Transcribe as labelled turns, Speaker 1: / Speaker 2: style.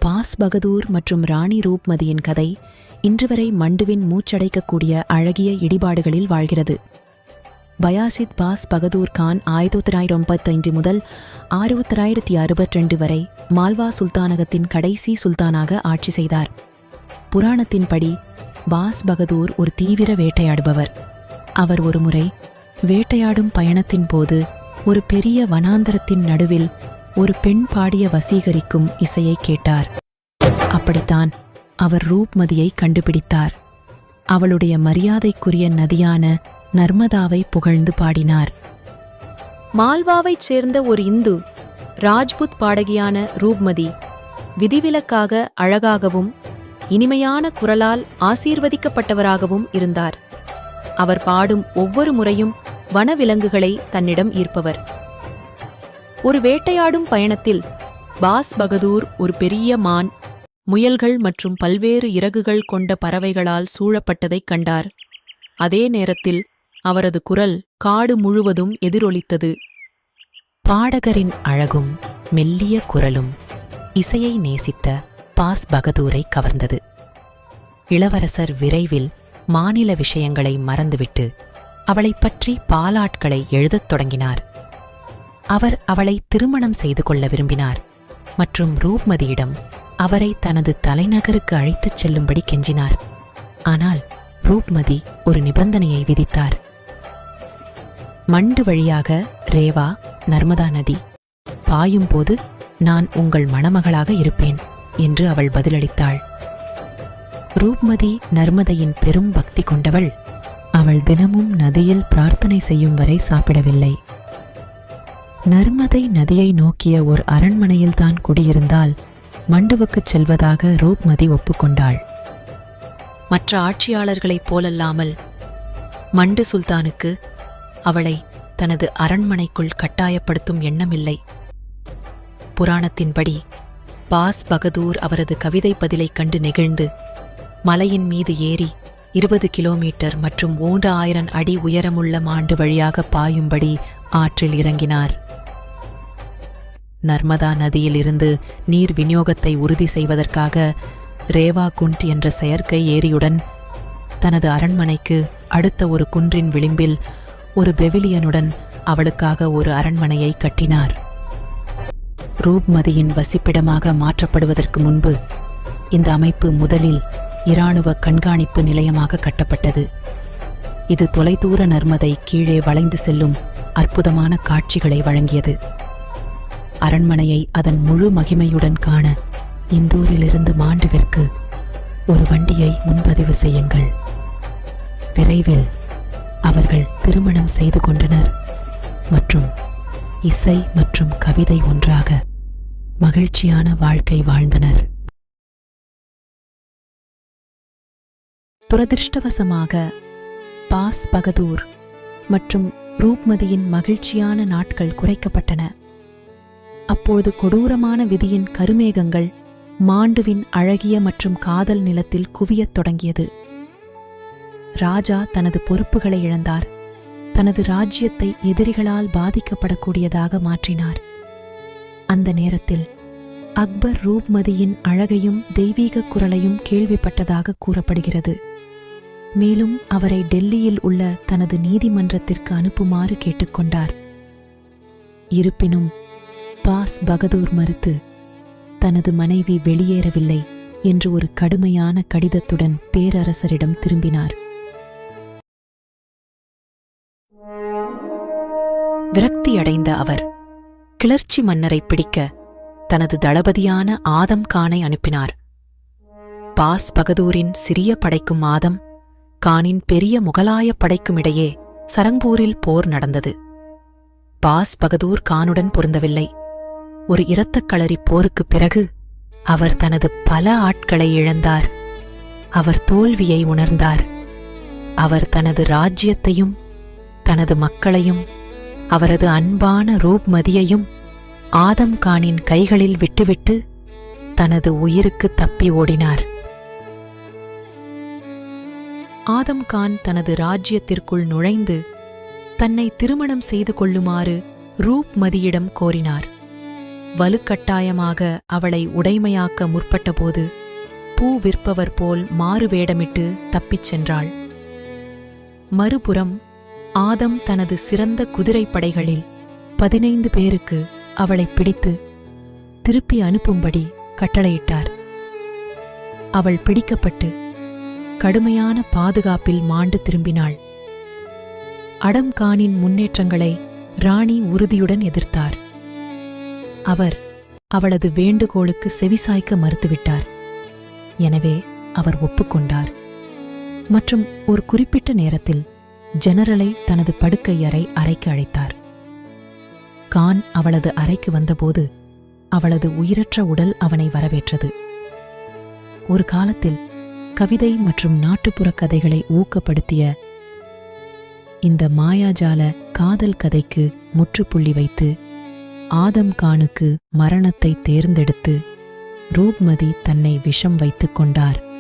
Speaker 1: Pass Bahadur மற்றும் ராணி ரூப்மதியின் கதை இன்றுவரை மண்டுவின் மூச்சடைக்கக்கூடிய அழகிய இடிபாடுகளில் வாழ்கிறது. பயாசித் பாஸ் பகதூர் கான் 1995 முதல் 1962 வரை மால்வா சுல்தானகத்தின் கடைசி சுல்தானாக ஆட்சி செய்தார். புராணத்தின்படி பாஸ் பகதூர் ஒரு தீவிர வேட்டையாடுபவர். அவர் ஒருமுறை வேட்டையாடும் பயணத்தின் போது ஒரு பெரிய வனாந்தரத்தின் நடுவில் ஒரு பெண் பாடிய வசீகரிக்கும் இசையை கேட்டார். அப்படித்தான் அவர் ரூப்மதியை கண்டுபிடித்தார். அவளுடைய மரியாதைக்குரிய நதியான நர்மதாவை புகழ்ந்து பாடினார். மால்வாவைச் சேர்ந்த ஒரு இந்து ராஜ்புத் பாடகியான ரூப்மதி விதிவிலக்காக அழகாகவும் இனிமையான குரலால் ஆசீர்வதிக்கப்பட்டவராகவும் இருந்தார். அவர் பாடும் ஒவ்வொரு முறையும் வனவிலங்குகளை தன்னிடம் ஈர்ப்பவர். ஒரு வேட்டையாடும் பயணத்தில் பாஸ் பகதூர் ஒரு பெரிய மான், முயல்கள் மற்றும் பல்வேறு இறகுகள் கொண்ட பறவைகளால் சூழப்பட்டதைக் கண்டார். அதே நேரத்தில் அவரது குரல் காடு முழுவதும் எதிரொலித்தது. பாடகரின் அழகும் மெல்லிய குரலும் இசையை நேசித்த பாஸ் பகதூரை கவர்ந்தது. இளவரசர் விரைவில் மாநில விஷயங்களை மறந்துவிட்டு அவளைப் பற்றி பாலாட்களை எழுதத் தொடங்கினார். அவர் அவளை திருமணம் செய்து கொள்ள விரும்பினார் மற்றும் ரூப்மதியிடம் அவரை தனது தலைநகருக்கு அழைத்துச் செல்லும்படி கெஞ்சினார். ஆனால் ரூப்மதி ஒரு நிபந்தனையை விதித்தார். மண்டு வழியாக ரேவா நர்மதா நதி பாயும்போது நான் உங்கள் மணமகளாக இருப்பேன் என்று அவள் பதிலளித்தாள். ரூப்மதி நர்மதையின் பெரும் பக்தி கொண்டவள். அவள் தினமும் நதியில் பிரார்த்தனை செய்யும் வரை சாப்பிடவில்லை. நர்மதை நதியை நோக்கிய ஒரு அரண்மனையில்தான் குடியிருந்தால் மண்டுவுக்குச் செல்வதாக ரூப்மதி ஒப்புக்கொண்டாள். மற்ற ஆட்சியாளர்களைப் போலல்லாமல் மண்டு சுல்தானுக்கு அவளை தனது அரண்மனைக்குள் கட்டாயப்படுத்தும் எண்ணமில்லை. புராணத்தின்படி பாஸ் பகதூர் அவரது கவிதை பதிலைக் கண்டு நெகிழ்ந்து மலையின் மீது ஏறி 20 கிலோமீட்டர் மற்றும் 3000 அடி உயரமுள்ள மாண்டு வழியாக பாயும்படி ஆற்றில் இறங்கினார். நர்மதா நதியிலிருந்து நீர் விநியோகத்தை உறுதி செய்வதற்காக ரேவா குண்ட் என்ற செயற்கை ஏரியுடன் தனது அரண்மனைக்கு அடுத்த ஒரு குன்றின் விளிம்பில் ஒரு பெவிலியனுடன் அவளுக்காக ஒரு அரண்மனையை கட்டினார். ரூப்மதியின் வசிப்பிடமாக மாற்றப்படுவதற்கு முன்பு இந்த அமைப்பு முதலில் இராணுவ கண்காணிப்பு நிலையமாக கட்டப்பட்டது. இது தொலைதூர நர்மதை கீழே வளைந்து செல்லும் அற்புதமான காட்சிகளை வழங்கியது. அரண்மனையை அதன் முழு மகிமையுடன் காண இந்தூரிலிருந்து மாண்டுவிற்கு ஒரு வண்டியை முன்பதிவு செய்யுங்கள். விரைவில் அவர்கள் திருமணம் செய்து கொண்டனர் மற்றும் இசை மற்றும் கவிதை ஒன்றாக மகிழ்ச்சியான வாழ்க்கை வாழ்ந்தனர். துரதிர்ஷ்டவசமாக பாஸ் பகதூர் மற்றும் ரூப்மதியின் மகிழ்ச்சியான நாட்கள் குறைக்கப்பட்டன. அப்போது கொடூரமான விதியின் கருமேகங்கள் மாண்டுவின் அழகிய மற்றும் காதல் நிலத்தில் குவியத் தொடங்கியது. ராஜா தனது பொறுப்புகளை இழந்தார். தனது ராஜ்யத்தை எதிரிகளால் பாதிக்கப்படக்கூடியதாக மாற்றினார். அந்த நேரத்தில் அக்பர் ரூப்மதியின் அழகையும் தெய்வீக குரலையும் கேள்விப்பட்டதாக கூறப்படுகிறது. மேலும் அவரை டெல்லியில் உள்ள தனது நீதிமன்றத்திற்கு அனுப்புமாறு கேட்டுக்கொண்டார். இருப்பினும் பாஸ் பகதூர் மறுத்து தனது மனைவி வெளியேறவில்லை என்று ஒரு கடுமையான கடிதத்துடன் பேரரசரிடம் திரும்பினார். விரக்தியடைந்த அவர் கிளர்ச்சி மன்னரை பிடிக்க தனது தளபதியான ஆதம் கானை அனுப்பினார். பாஸ் பகதூரின் சிறிய படைக்கும் ஆதம் கானின் பெரிய முகலாய படைக்கும் இடையே சரங்பூரில் போர் நடந்தது. பாஸ் பகதூர் கானுடன் பொருந்தவில்லை. ஒரு இரத்தக்களரி போருக்குப் பிறகு அவர் தனது பல ஆட்களை இழந்தார். அவர் தோல்வியை உணர்ந்தார். அவர் தனது ராஜ்யத்தையும் தனது மக்களையும் அவரது அன்பான ரூப்மதியையும் ஆதம் கானின் கைகளில் விட்டுவிட்டு தனது உயிருக்கு தப்பி ஓடினார். ஆதம் கான் தனது ராஜ்யத்திற்குள் நுழைந்து தன்னை திருமணம் செய்து கொள்ளுமாறு ரூப்மதியிடம் கோரினார். வலுக்கட்டாயமாக அவளை உடைமையாக்க முற்பட்டபோது பூ விற்பவர் போல் மாறுவேடமிட்டு தப்பிச் சென்றாள். மறுபுறம் ஆதம் தனது சிறந்த குதிரைப்படைகளில் 15 பேருக்கு அவளைப் பிடித்து திருப்பி அனுப்பும்படி கட்டளையிட்டார். அவள் பிடிக்கப்பட்டு கடுமையான பாதுகாப்பில் மாண்டு திரும்பினாள். அடம் கானின் முன்னேற்றங்களை ராணி உறுதியுடன் எதிர்த்தார். அவர் அவளது வேண்டுகோளுக்கு செவிசாய்க்க மறுத்துவிட்டார். எனவே அவர் ஒப்புக்கொண்டார் மற்றும் ஒரு குறிப்பிட்ட நேரத்தில் ஜெனரலை தனது படுக்கை அறைக்கு அழைத்தார். கான் அவளது அறைக்கு வந்தபோது அவளது உயிரற்ற உடல் அவனை வரவேற்றது. ஒரு காலத்தில் கவிதை மற்றும் நாட்டுப்புறக் கதைகளை ஊக்கப்படுத்திய இந்த மாயாஜால காதல் கதைக்கு முற்றுப்புள்ளி வைத்து ஆதம் கானுக்கு மரணத்தை தேர்ந்தெடுத்து ரூப்மதி தன்னை விஷம் வைத்துக் கொண்டார்.